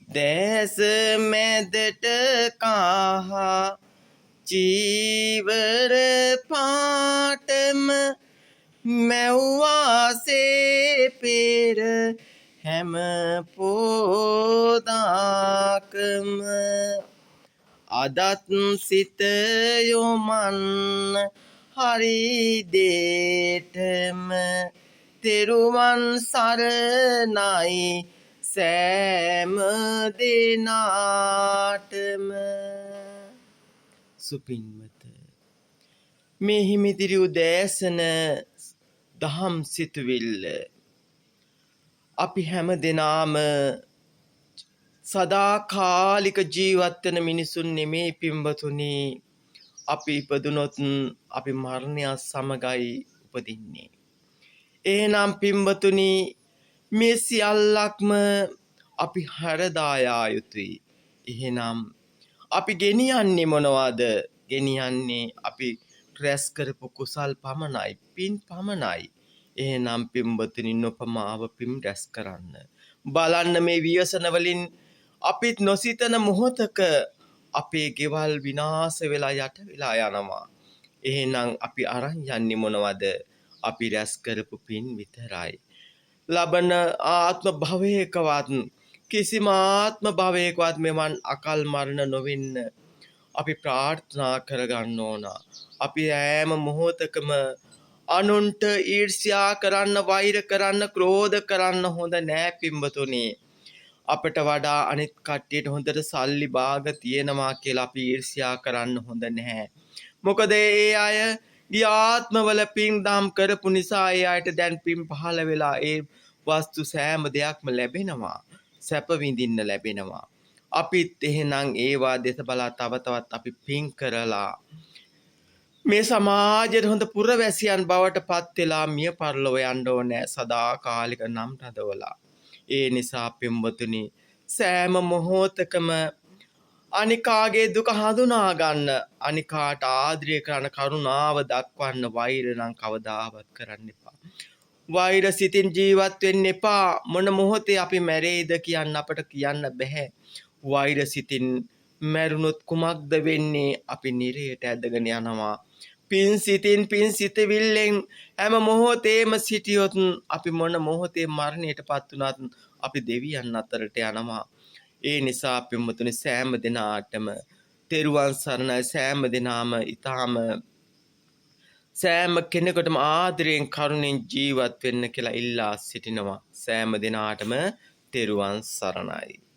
දැස මැදට කාහා චීවර පාටම මැව්වාසේ පෙර හැම පෝදාකම අදත් සිත යොමන්න හරි දේටම තෙරුවන් සරණයි සෑම දෙනාටම. සුපින්වත, මේ හිමිදිරි උදෑසන දහම් සිතුවිල්ල අපි හැම දෙනාම සදාකාලික ජීවත් වෙන මිනිසුන් නෙමේ පින්වතුනි. අපි ඉපදුනොත් අපි මරණය සමගයි උපදින්නේ. එහෙනම් පින්වතුනි, මේ සියල්ලක්ම අපි හරදායා යුතුයි. එහෙනම් අපි ගෙනියන්නේ මොනවද? ගෙනියන්නේ අපි රැස් කරපු කුසල් පමණයි, පින් පමණයි. එහෙනම් පින්වතුනි, නොපමාව පින් රැස් කරන්න. බලන්න, මේ ව්‍යසන වලින් අපිත් නොසිතන මොහොතක අපේ ගෙවල් විනාශ වෙලා යට වෙලා යනවා. එහෙනම් අපි අරන් යන්නේ මොනවද? අපි රැස් කරපු පින් විතරයි. ලබන ආත්ම භවයකවත් කිසිම ආත්ම භවයකවත් මෙවන් අකල් මරණ නොවෙන්න අපි ප්‍රාර්ථනා කරගන්න ඕන. අපි හැම මොහොතකම අනුන්ට ඊර්ෂ්‍යා කරන්න, වෛර කරන්න, ක්‍රෝධ කරන්න හොඳ නෑ පින්වතුනි. අපට වඩා අනිත් කට්ටියට හොඳට සල්ලි භාග තියෙනවා කියලා අපි ඊර්ෂ්‍යා කරන්න හොඳ නැහැ. මොකද ඒ අය ගිය ආත්මවල පින් දම් කරපු නිසා ඒ අයට දැන් පින් පහළ වෙලා ඒ වස්තු සෑම දෙයක්ම ලැබෙනවා. සැප විඳින්න ලැබෙනවා. අපිත් එහෙනම් ඒවා දෙස බලා තව තවත් අපි පින් කරලා මේ සමාජයට හොඳ පුරවැසියන් බවට පත් වෙලා මිය පරලොව යන්න ඕනේ, සදාකාලික නම් රඳවලා. ඒ නිසා පින්වතුනි, සෑම මොහොතකම අනිකාගේ දුක හඳුනා ගන්න, අනිකාට ආදරය කරන, කරුණාව දක්වන්න. වෛර නම් කවදාවත් කරන්න එපා. වෛර සිතින් ජීවත් වෙන්න එපා. මොන මොහොතේ අපි මැරෙයිද කියන්න අපට කියන්න බෑ. වෛර සිතින් මැරුණොත් කුමක්ද වෙන්නේ? අපි නිරයට ඇදගෙන යනවා. පින් සිතින්, පින් සිතවිල්ලෙන් හැම මොහොතේම සිටියොත් අපි මොන මොහොතේ මරණයට පත් වුණත් අපි දෙවියන් අතරට යනවා. ඒ නිසා පින්වතුනි, සෑම දිනාටම තෙරුවන් සරණයි. සෑම දිනාම ඊටාම සෑම කෙනෙකුටම ආදරයෙන් කරුණෙන් ජීවත් වෙන්න කියලා ඉල්ලා සිටිනවා. සෑම දිනාටම තෙරුවන් සරණයි.